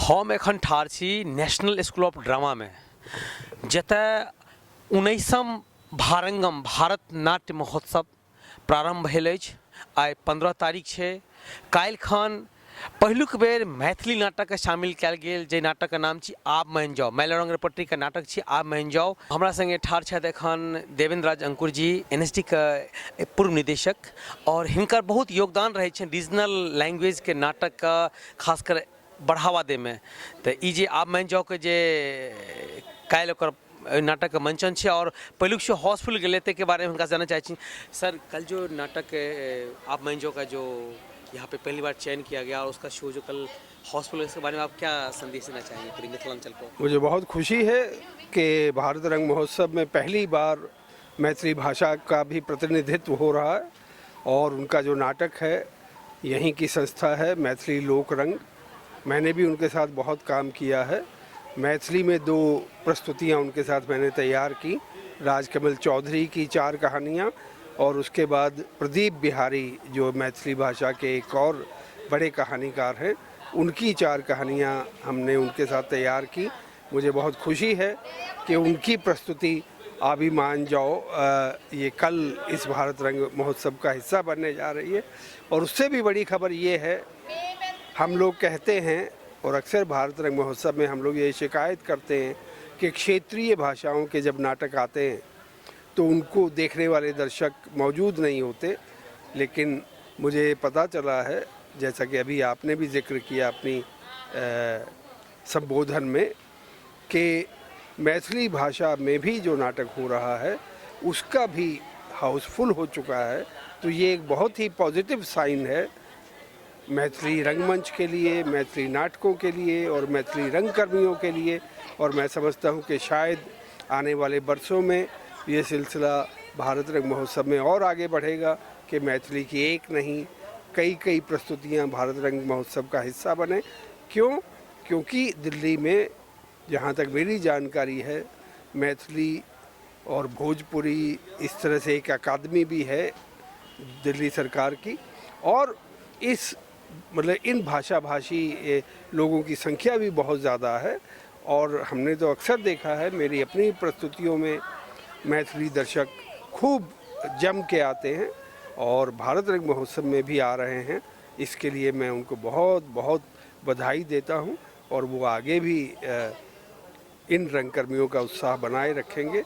हम एखन ठाढ़ छी नेशनल स्कूल ऑफ ड्रामा में, जतय 19म भारंगम भारत नाट्य महोत्सव प्रारंभ भेल अछि। आइ 15 तारीख छै। काल्हि खन पहिलुक बेर मैथिली नाटक के शामिल कयल गेल, जे नाटक के नाम छी आब मान जाओ। मैलोरंग रेपर्टरी के नाटक छी आब मान जाओ। हमरा संगे ठाढ़ छथि एखन देवेंद्र राज अंकुर जी, एनएसडी के पूर्व निदेशक, और हिनकर बहुत योगदान रहे छै रीजनल लैंग्वेज के नाटक का खासकर बढ़ावा दे में। तो ई जे आब मान जाओ के जे काल्हि ओकर नाटक का मंचन है और पहिलुक शो हाउसफुल गए के बारे में उनका जानना चाहती सर। कल जो नाटक आप मान जाओ का जो यहाँ पे पहली बार चयन किया गया और उसका शो जो कल हाउसफुल है, इसके बारे में आप क्या संदेश देना चाहेंगे पूरी मिथिलांचल को? मुझे बहुत खुशी है कि भारत रंग महोत्सव में पहली बार मैथिली भाषा का भी प्रतिनिधित्व हो रहा है और उनका जो नाटक है, यहीं की संस्था है मैथिली लोक रंग। मैंने भी उनके साथ बहुत काम किया है। मैथिली में 2 प्रस्तुतियाँ उनके साथ मैंने तैयार की, राजकमल चौधरी की 4 कहानियाँ और उसके बाद प्रदीप बिहारी जो मैथिली भाषा के एक और बड़े कहानीकार हैं, उनकी 4 कहानियाँ हमने उनके साथ तैयार की। मुझे बहुत खुशी है कि उनकी प्रस्तुति आबी मान जाओ ये कल इस भारत रंग महोत्सव का हिस्सा बनने जा रही है। और उससे भी बड़ी खबर ये है, हम लोग कहते हैं और अक्सर भारत रंग महोत्सव में हम लोग ये शिकायत करते हैं कि क्षेत्रीय भाषाओं के जब नाटक आते हैं तो उनको देखने वाले दर्शक मौजूद नहीं होते। लेकिन मुझे पता चला है, जैसा कि अभी आपने भी जिक्र किया अपनी संबोधन में, कि मैथिली भाषा में भी जो नाटक हो रहा है उसका भी हाउसफुल हो चुका है। तो ये एक बहुत ही पॉजिटिव साइन है मैथिली रंगमंच के लिए, मैथिली नाटकों के लिए और मैथिली रंगकर्मियों के लिए। और मैं समझता हूँ कि शायद आने वाले बरसों में ये सिलसिला भारत रंग महोत्सव में और आगे बढ़ेगा कि मैथिली की एक नहीं कई प्रस्तुतियाँ भारत रंग महोत्सव का हिस्सा बने। क्योंकि दिल्ली में जहाँ तक मेरी जानकारी है, मैथिली और भोजपुरी इस तरह से एक अकादमी भी है दिल्ली सरकार की, और इस मतलब इन भाषी लोगों की संख्या भी बहुत ज़्यादा है। और हमने तो अक्सर देखा है, मेरी अपनी प्रस्तुतियों में मैथिली दर्शक खूब जम के आते हैं और भारत रंग महोत्सव में भी आ रहे हैं। इसके लिए मैं उनको बहुत बहुत बधाई देता हूं और वो आगे भी इन रंगकर्मियों का उत्साह बनाए रखेंगे।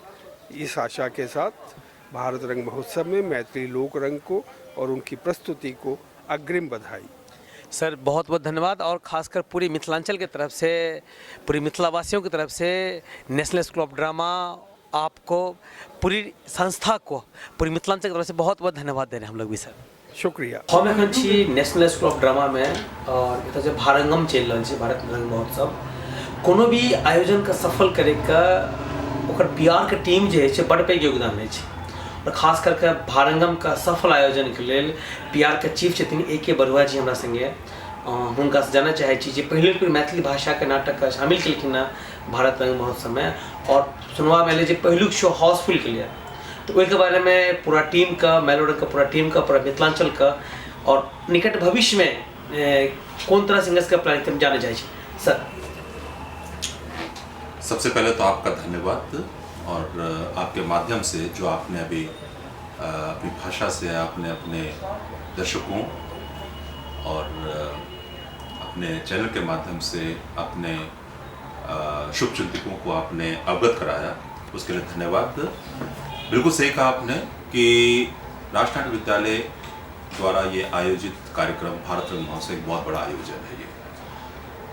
इस आशा के साथ भारत रंग महोत्सव में मैथिली लोक रंग को और उनकी प्रस्तुति को अग्रिम बधाई। सर बहुत बहुत धन्यवाद। और खासकर पूरी मिथिलांचल की तरफ से, पूरी मिथिलावासियों की तरफ से नेशनल स्कूल ऑफ ड्रामा, आपको, पूरी संस्था को, पूरी मिथिलांचल की तरफ से बहुत बहुत धन्यवाद दे रहे हैं हम लोग भी सर। शुक्रिया। हम एखन छी नेशनल स्कूल ऑफ ड्रामा में और एतऽ जे भारंगम चल रहल छै भारत रंग महोत्सव, कोनो भी आयोजन का सफल करे का ओकर पीआर के टीम जे है बड़ पैघ योगदान है और खास करके भारंगम का सफल आयोजन के लिए पीआर के चीफ छथिन AK बरुआ जी हमरा संगे। हुनका से जानना चाहे छी जे पहले बेर मैथिली भाषा के नाटक का शामिल केलखिन भारत रंग महोत्सव में और सुनवा में जे पहिलुक शो हाउसफुल के लिए, तो ओहि के बारे में पूरा टीम का, मैलोरंग का पूरा टीम का, पूरा मिथिलांचल का और निकट भविष्य में कौन तरह से इसका प्लान जाने चाहिए सर? सबसे पहले तो आपका धन्यवाद और आपके माध्यम से जो आपने अभी अपनी भाषा से आपने अपने दर्शकों और अपने चैनल के माध्यम से अपने शुभचिंतकों को आपने अवगत कराया, उसके लिए धन्यवाद। बिल्कुल सही कहा आपने कि राष्ट्रीय नाट्य विद्यालय द्वारा ये आयोजित कार्यक्रम भारत रंग महोत्सव एक बहुत बड़ा आयोजन है। ये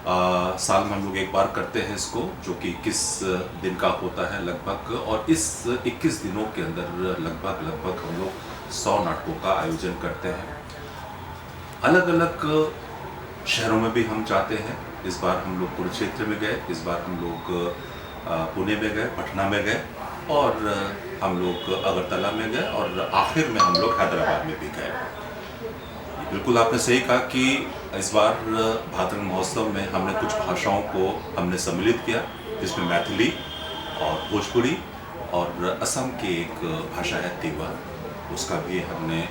साल में हम लोग एक बार करते हैं इसको, जो कि 21 दिन का होता है लगभग, और इस 21 दिनों के अंदर लगभग हम लोग 100 नाटकों का आयोजन करते हैं। अलग अलग शहरों में भी हम जाते हैं। इस बार हम लोग कुरुक्षेत्र में गए, इस बार हम लोग पुणे में गए, पटना में गए और हम लोग अगरतला में गए और आखिर में हम लोग हैदराबाद में भी गए। बिल्कुल आपने सही कहा कि इस बार भारत रंग महोत्सव में हमने कुछ भाषाओं को हमने सम्मिलित किया, जिसमें मैथिली और भोजपुरी और असम की एक भाषा है तिवा, उसका भी हमने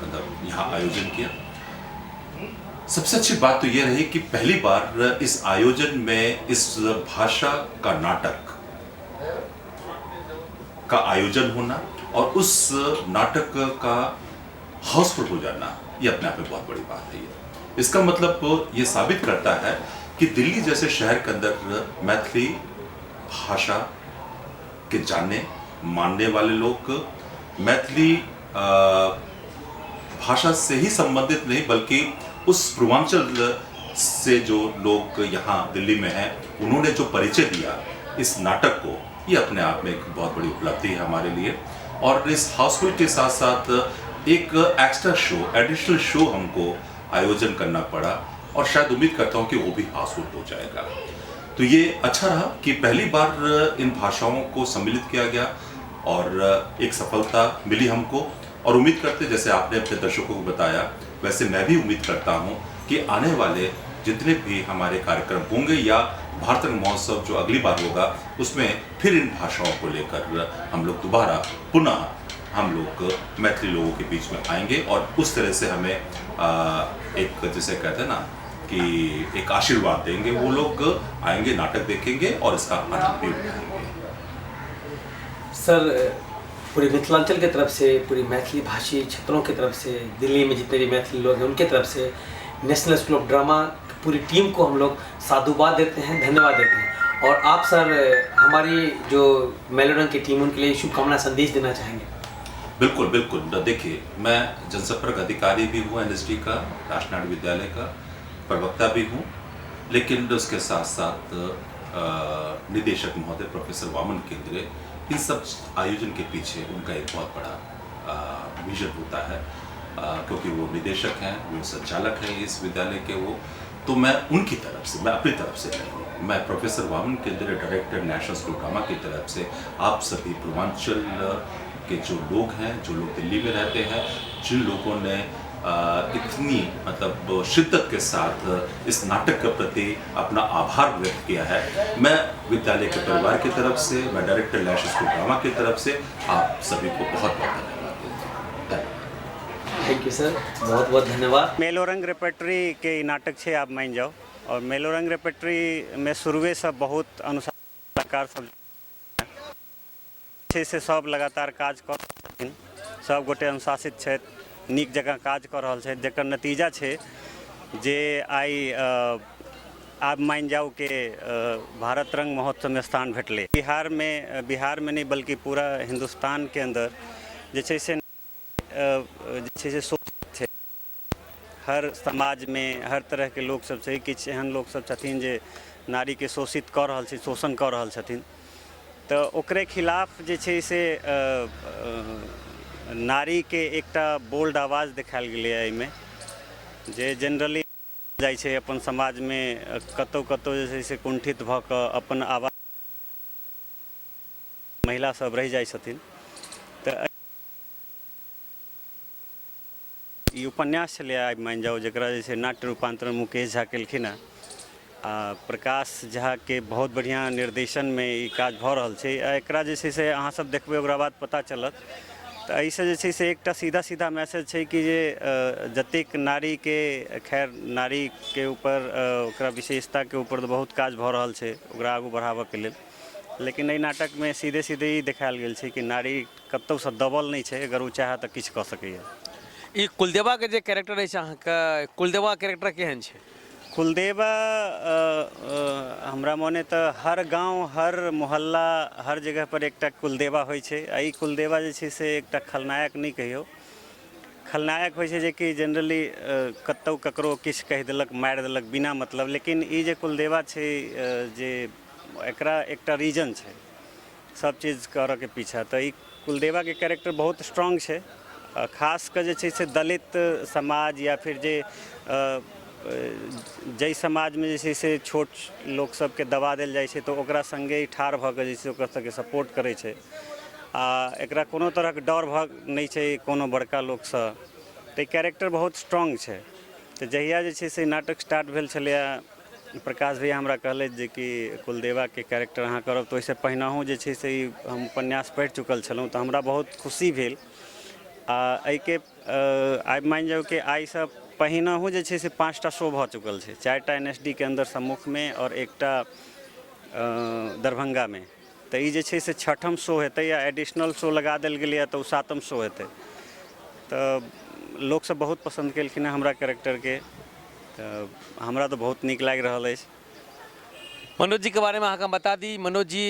मतलब यहाँ आयोजन किया। सबसे अच्छी बात तो ये रही कि पहली बार इस आयोजन में इस भाषा का नाटक का आयोजन होना और उस नाटक का हाउसफुल हो जाना, ये अपने आप में बहुत बड़ी बात है। इसका मतलब ये साबित करता है कि दिल्ली जैसे शहर के अंदर मैथिली भाषा के जानने मानने वाले लोग, मैथिली भाषा से ही संबंधित नहीं बल्कि उस पूर्वांचल से जो लोग यहाँ दिल्ली में हैं, उन्होंने जो परिचय दिया इस नाटक को, ये अपने आप में एक बहुत बड़ी उपलब्धि है हमारे लिए। और इस हाउसफुल के साथ साथ एक एक्स्ट्रा शो, एडिशनल शो हमको आयोजन करना पड़ा और शायद उम्मीद करता हूँ कि वो भी हाउसफुल हो जाएगा। तो ये अच्छा रहा कि पहली बार इन भाषाओं को सम्मिलित किया गया और एक सफलता मिली हमको। और उम्मीद करते, जैसे आपने अपने दर्शकों को बताया, वैसे मैं भी उम्मीद करता हूँ कि आने वाले जितने भी हमारे कार्यक्रम होंगे या भारत रंग महोत्सव जो अगली बार होगा, उसमें फिर इन भाषाओं को लेकर हम लोग दोबारा पुनः हम लोग मैथिली लोगों के बीच में आएंगे और उस तरह से हमें एक, जैसे कहते हैं ना कि एक आशीर्वाद देंगे। वो लोग आएंगे, नाटक देखेंगे और इसका आनंद भी उठाएंगे। सर, पूरे मिथिलांचल की तरफ से, पूरी मैथिली भाषी क्षेत्रों की तरफ से, दिल्ली में जितने भी मैथिली लोग हैं उनके तरफ से नेशनल स्कूल ऑफ ड्रामा की पूरी टीम को हम लोग साधुवाद देते हैं, धन्यवाद देते हैं। और आप सर हमारी जो मेलोरंग की टीम उनके लिए शुभकामना संदेश देना चाहेंगे? बिल्कुल बिल्कुल। देखिए, मैं जनसंपर्क अधिकारी भी हूँ NSD का, राष्ट्रीय नाट्य विद्यालय का प्रवक्ता भी हूँ, लेकिन उसके साथ साथ निदेशक महोदय प्रोफेसर वामन केंद्रे, इन सब आयोजन के पीछे उनका एक बहुत बड़ा विजन होता है, क्योंकि वो निदेशक हैं, वो संचालक हैं इस विद्यालय के। वो तो मैं उनकी तरफ से, मैं अपनी तरफ से नहीं, मैं प्रोफेसर वामन केंद्रे, डायरेक्टर नेशनल स्कूल ड्रामा की तरफ से आप सभी पूर्वांचल के जो लोग हैं, जो लोग दिल्ली में रहते हैं, जिन लोगों ने इतनी मतलब शिद्दत के साथ इस नाटक के प्रति अपना आभार व्यक्त किया है, मैं विद्यालय के परिवार की तरफ से, मैं डायरेक्टर नेशनल स्कूल ड्रामा की तरफ से आप सभी को बहुत बहुत धन्यवाद देता हूँ। थैंक यू सर, बहुत बहुत धन्यवाद। मेलोरंग रेपर्टरी के ई नाटक छे, आप मान जाओ। और मेलोरंग रेपर्टरी में शुरुए से बहुत अनुसार सब अच्छे से सब लगातार काज कर छथिन, सब गोटे अनुशासित छथि, नीक जगह काज कर रहल छथि, जेकर नतीजा छे जे आई आप मान जाओ कि भारत रंग महोत्सव में स्थान भेटले। बिहार में नहीं बल्कि पूरा हिंदुस्तान के अंदर जे छे से शोषित छे, हर समाज में हर तरह के लोग सब छै, किछु एहन लोग सब छथिन जे नारी के शोषित कर रहल छै, शोषण कर रहल छथिन। तो ओकरे खिलाफ जे छै से नारी के एकटा बोल्ड आवाज देखायल गेलै एहिमे, जे जनरली जाइ छै अपन समाज में कतौ कतौ जे छै से कुंठित भऽ कऽ अपन आवाज महिला सब रहि जाइ छथिन। तऽ ई उपन्यास छलै, आइ मान जाओ, जकरा जे छै नाट्य रूपांतरण मुकेश झा केलखिन हँ। प्रकाश झा के बहुत बढ़िया निर्देशन में ई काज भऽ रहल छै। एकरा जे छै से अहाँ सब देखबै, ओकरा बाद पता चलत। तो एहिसँ जे छै से एकटा सीधा सीधा मैसेज छै कि जे जतेक नारी के, खैर नारी के ऊपर ओकरा विशेषता के ऊपर बहुत काज भऽ रहल छै ओकरा आगू बढ़ाबऽ के लेल, लेकिन एहि नाटक में सीधे सीधे ई देखायल गेल छै कि नारी कतौसँ दबल नहि छै, अगर ओ चाहे तऽ किछु कऽ सकैए। ई कुलदेवा के जे कैरेक्टर अछि अहाँके, कुलदेवा कैरेक्टर केहन छै? कुलदेवा हमरा मोने तो हर गांव, हर मोहल्ला, हर जगह पर एकटा कुलदेवा होइ छै। ई कुलदेवा जे छै से एकटा खलनायक नहीं कहियो, खलनायक होइ छै जे कि जनरली कतौ ककरो किछु कहि देलक, मारि देलक बिना मतलब। लेकिन ई जे कुलदेवा छै, जे एकरा एकटा रीजन छै सब चीज करऽ के पीछा। तो ई कुलदेवा के कैरेक्टर बहुत स्ट्रांग छै, खास कर जे छै से दलित समाज या फिर जे जै समाज में जे छै से छोट लोग सबके दबा देल जाइ छै, तो ओकरा संगे ठाढ़ भऽ कऽ जे छै ओकर सबके सपोर्ट करै छै। आ एकरा कोनो तरहक डर भऽ नहि छै कोनो बड़का लोकसँ। तऽ कैरेक्टर बहुत स्ट्रांग छै। तऽ जहिया जे छै से नाटक स्टार्ट भेल छलैया, प्रकाश भैया हमरा कहलथि जे कि कुलदेवा के कैरेक्टर अहाँ करब, तऽ ओहिसँ पहिनहु जे छै से हम उपन्यास पढ़ि चुकल छलहुँ, तऽ हमरा बहुत खुशी भेल। एहिके आइ मान जाओ कि आइसँ पहिनहु जे छै से 5टा शो भऽ चुकल छै, 4टा NSD के अंदर सम्मुख में और एकटा दरभंगा में। तो ये जे छै से 6ठम शो हेतै या एडिशनल शो लगा देल गेलै तऽ 7म शो हेतै। तो लोग सब बहुत पसंद केलखिन हैं हमरा कैरेक्टर के, तो हमरा तो बहुत नीक लागि रहल अछि। मनोज जी के बारे में अहाँके हम बता दी, मनोज जी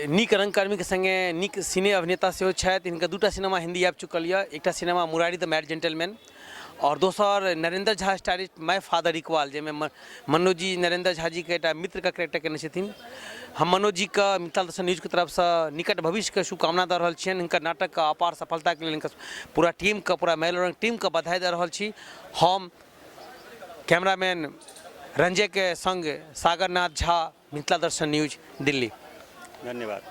नीक रंगकर्मी के संगे नीक सिने अभिनेता सेहो छथि। हिनका 2टा सिनेमा हिंदी आबि चुकल यऽ, एकटा cinema Murari the mad gentleman और दोसर Narendra Jha starring my father Iqbal, जैमें मनोज जी नरेंद्र झा जी के एक मित्र का कैरेक्टर केने छथिन। हम मनोज जी का मिथिला दर्शन न्यूज की तरफ से निकट भविष्य के शुभकामना दे रहल छियनि। हिनकर नाटक का अपार सफलता के लिए हिनकर पूरा टीम का, पूरा मेलरंग टीम का बधाई दे रहल छी। हम कैमरामैन रंजय के संग सागर नाथ झा, मिथिला दर्शन न्यूज, दिल्ली। धन्यवाद।